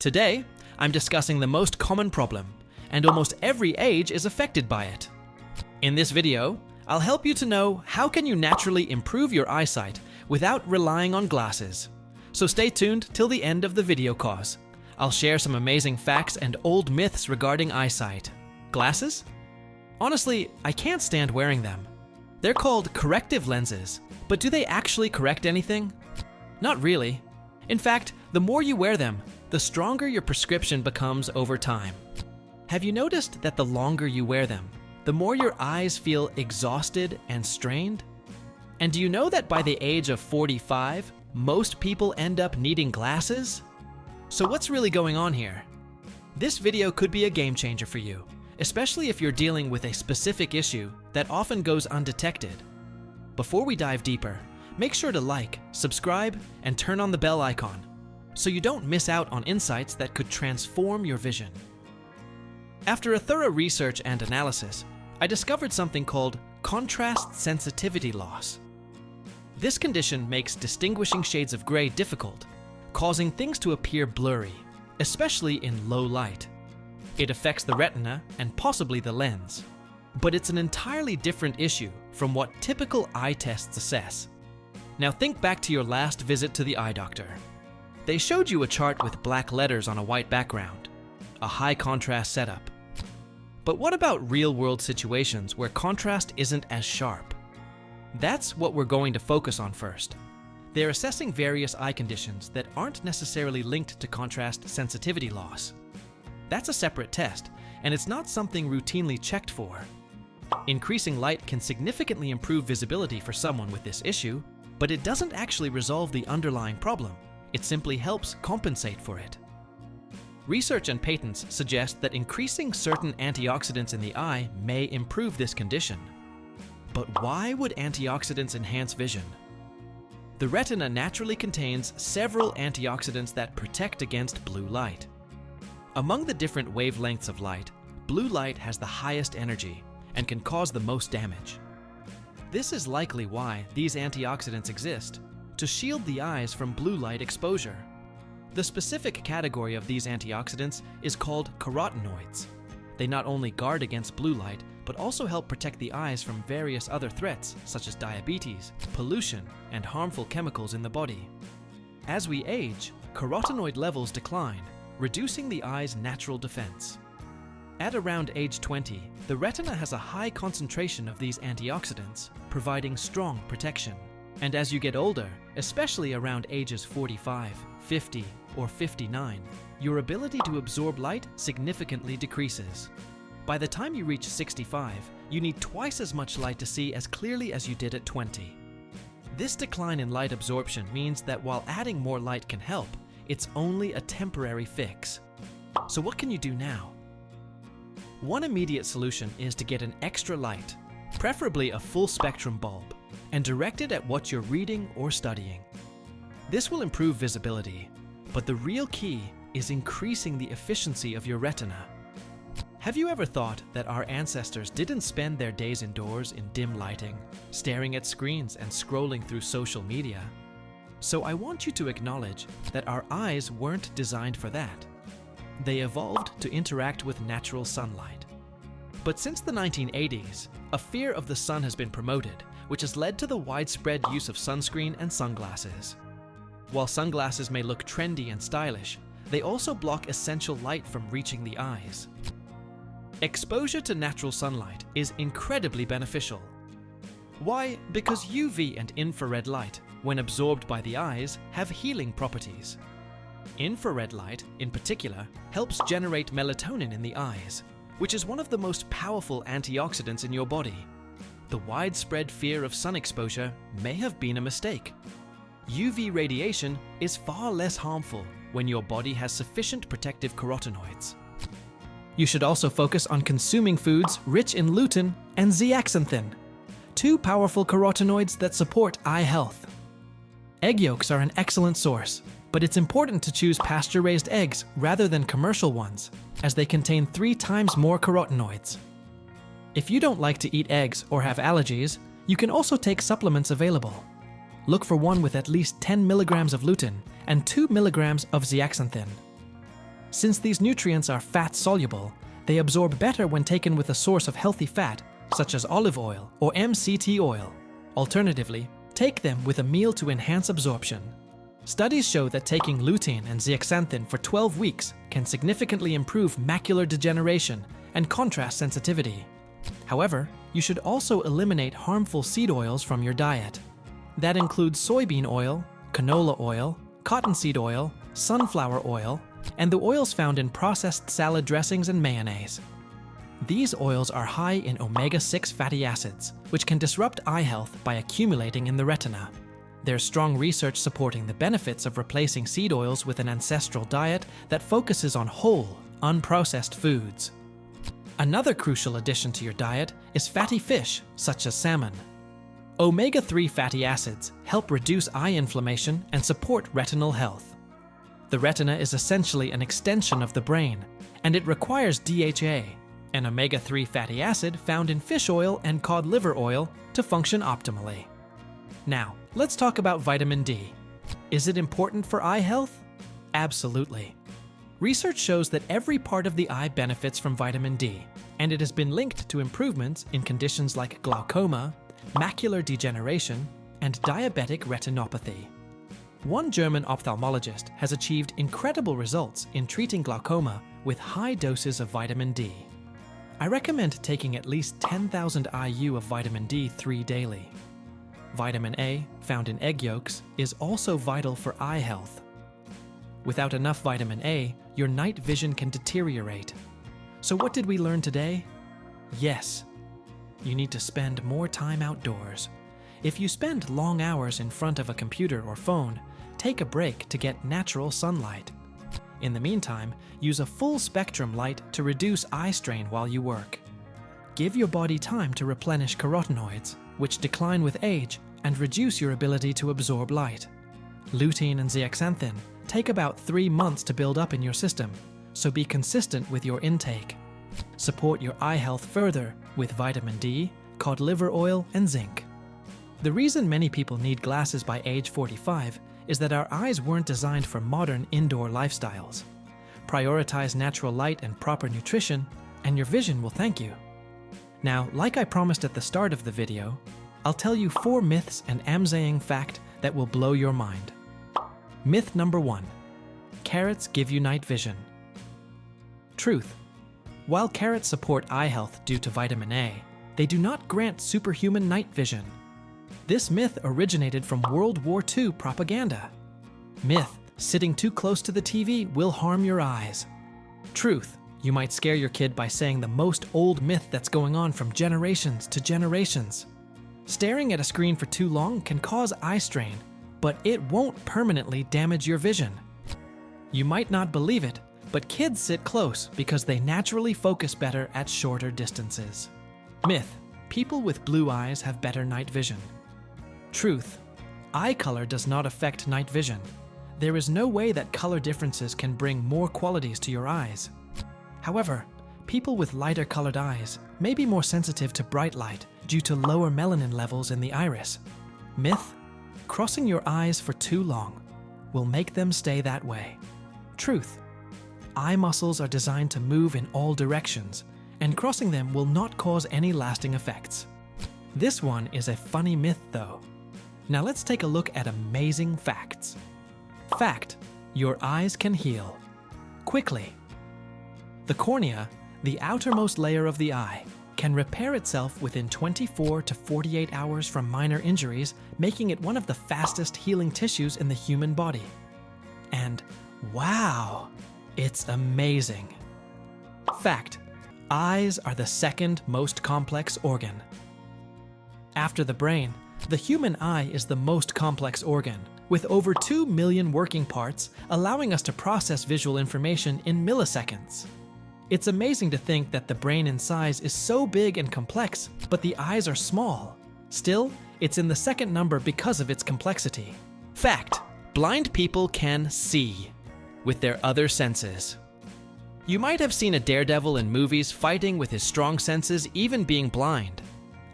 Today, I'm discussing the most common problem, and almost every age is affected by it. In this video, I'll help you to know how can you naturally improve your eyesight without relying on glasses. So stay tuned till the end of the video cause. I'll share some amazing facts and old myths regarding eyesight. Glasses? Honestly, I can't stand wearing them. They're called corrective lenses, but do they actually correct anything? Not really. In fact, the more you wear them, the stronger your prescription becomes over time. Have you noticed that the longer you wear them, the more your eyes feel exhausted and strained? And do you know that by the age of 45, most people end up needing glasses? So what's really going on here? This video could be a game changer for you, especially if you're dealing with a specific issue that often goes undetected. Before we dive deeper, make sure to like, subscribe, and turn on the bell icon so you don't miss out on insights that could transform your vision. After a thorough research and analysis, I discovered something called contrast sensitivity loss. This condition makes distinguishing shades of gray difficult, causing things to appear blurry, especially in low light. It affects the retina and possibly the lens, but it's an entirely different issue from what typical eye tests assess. Now think back to your last visit to the eye doctor. They showed you a chart with black letters on a white background, a high contrast setup. But what about real-world situations where contrast isn't as sharp? That's what we're going to focus on first. They're assessing various eye conditions that aren't necessarily linked to contrast sensitivity loss. That's a separate test, and it's not something routinely checked for. Increasing light can significantly improve visibility for someone with this issue, but it doesn't actually resolve the underlying problem. It simply helps compensate for it. Research and patents suggest that increasing certain antioxidants in the eye may improve this condition. But why would antioxidants enhance vision? The retina naturally contains several antioxidants that protect against blue light. Among the different wavelengths of light, blue light has the highest energy and can cause the most damage. This is likely why these antioxidants exist, to shield the eyes from blue light exposure. The specific category of these antioxidants is called carotenoids. They not only guard against blue light, but also help protect the eyes from various other threats such as diabetes, pollution, and harmful chemicals in the body. As we age, carotenoid levels decline, reducing the eye's natural defense. At around age 20, the retina has a high concentration of these antioxidants, providing strong protection. And as you get older, especially around ages 45, 50, or 59, your ability to absorb light significantly decreases. By the time you reach 65, you need twice as much light to see as clearly as you did at 20. This decline in light absorption means that while adding more light can help, it's only a temporary fix. So what can you do now? One immediate solution is to get an extra light, preferably a full spectrum bulb, and direct it at what you're reading or studying. This will improve visibility, but the real key is increasing the efficiency of your retina. Have you ever thought that our ancestors didn't spend their days indoors in dim lighting, staring at screens and scrolling through social media? So I want you to acknowledge that our eyes weren't designed for that. They evolved to interact with natural sunlight. But since the 1980s, a fear of the sun has been promoted, which has led to the widespread use of sunscreen and sunglasses. While sunglasses may look trendy and stylish, they also block essential light from reaching the eyes. Exposure to natural sunlight is incredibly beneficial. Why? Because UV and infrared light, when absorbed by the eyes, have healing properties. Infrared light, in particular, helps generate melatonin in the eyes, which is one of the most powerful antioxidants in your body. The widespread fear of sun exposure may have been a mistake. UV radiation is far less harmful when your body has sufficient protective carotenoids. You should also focus on consuming foods rich in lutein and zeaxanthin, two powerful carotenoids that support eye health. Egg yolks are an excellent source, but it's important to choose pasture-raised eggs rather than commercial ones, as they contain 3 times more carotenoids. If you don't like to eat eggs or have allergies, you can also take supplements available. Look for one with at least 10 milligrams of lutein and 2 milligrams of zeaxanthin. Since these nutrients are fat-soluble, they absorb better when taken with a source of healthy fat, such as olive oil or MCT oil. Alternatively, take them with a meal to enhance absorption. Studies show that taking lutein and zeaxanthin for 12 weeks can significantly improve macular degeneration and contrast sensitivity. However, you should also eliminate harmful seed oils from your diet. That includes soybean oil, canola oil, cottonseed oil, sunflower oil, and the oils found in processed salad dressings and mayonnaise. These oils are high in omega-6 fatty acids, which can disrupt eye health by accumulating in the retina. There's strong research supporting the benefits of replacing seed oils with an ancestral diet that focuses on whole, unprocessed foods. Another crucial addition to your diet is fatty fish, such as salmon. Omega-3 fatty acids help reduce eye inflammation and support retinal health. The retina is essentially an extension of the brain, and it requires DHA, an omega-3 fatty acid found in fish oil and cod liver oil, to function optimally. Now, let's talk about vitamin D. Is it important for eye health? Absolutely. Research shows that every part of the eye benefits from vitamin D, and it has been linked to improvements in conditions like glaucoma, macular degeneration, and diabetic retinopathy. One German ophthalmologist has achieved incredible results in treating glaucoma with high doses of vitamin D. I recommend taking at least 10,000 IU of vitamin D3 daily. Vitamin A, found in egg yolks, is also vital for eye health. Without enough vitamin A, your night vision can deteriorate. So what did we learn today? Yes, you need to spend more time outdoors. If you spend long hours in front of a computer or phone, take a break to get natural sunlight. In the meantime, use a full-spectrum light to reduce eye strain while you work. Give your body time to replenish carotenoids, which decline with age and reduce your ability to absorb light. Lutein and zeaxanthin take about 3 months to build up in your system, so be consistent with your intake. Support your eye health further with vitamin D, cod liver oil, and zinc. The reason many people need glasses by age 45 is that our eyes weren't designed for modern indoor lifestyles. Prioritize natural light and proper nutrition, and your vision will thank you. Now, like I promised at the start of the video, I'll tell you 4 myths and amazing fact that will blow your mind. Myth number 1. Carrots give you night vision. Truth. While carrots support eye health due to vitamin A, they do not grant superhuman night vision. This myth originated from World War II propaganda. Myth. Sitting too close to the TV will harm your eyes. Truth. You might scare your kid by saying the most old myth that's going on from generations to generations. Staring at a screen for too long can cause eye strain, but it won't permanently damage your vision. You might not believe it, but kids sit close because they naturally focus better at shorter distances. Myth. People with blue eyes have better night vision. Truth. Eye color does not affect night vision. There is no way that color differences can bring more qualities to your eyes. However, people with lighter colored eyes may be more sensitive to bright light due to lower melanin levels in the iris. Myth. Crossing your eyes for too long will make them stay that way. Truth. Eye muscles are designed to move in all directions, and crossing them will not cause any lasting effects. This one is a funny myth though. Now let's take a look at amazing facts. Fact. Your eyes can heal quickly. The cornea, the outermost layer of the eye, can repair itself within 24 to 48 hours from minor injuries, making it one of the fastest healing tissues in the human body. And wow, it's amazing. Fact. Eyes are the second most complex organ. After the brain, the human eye is the most complex organ, with over 2 million working parts, allowing us to process visual information in milliseconds. It's amazing to think that the brain in size is so big and complex, but the eyes are small. Still, it's in the second number because of its complexity. Fact. Blind people can see with their other senses. You might have seen a daredevil in movies fighting with his strong senses, even being blind.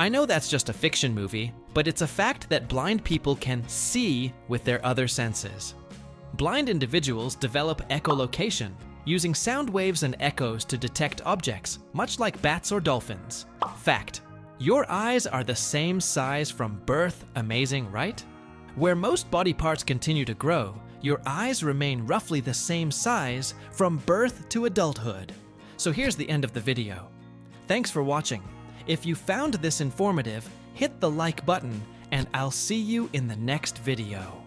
I know that's just a fiction movie, but it's a fact that blind people can see with their other senses. Blind individuals develop echolocation, using sound waves and echoes to detect objects, much like bats or dolphins. Fact: your eyes are the same size from birth. Amazing, right? Where most body parts continue to grow, your eyes remain roughly the same size from birth to adulthood. So here's the end of the video. Thanks for watching. If you found this informative, hit the like button, and I'll see you in the next video.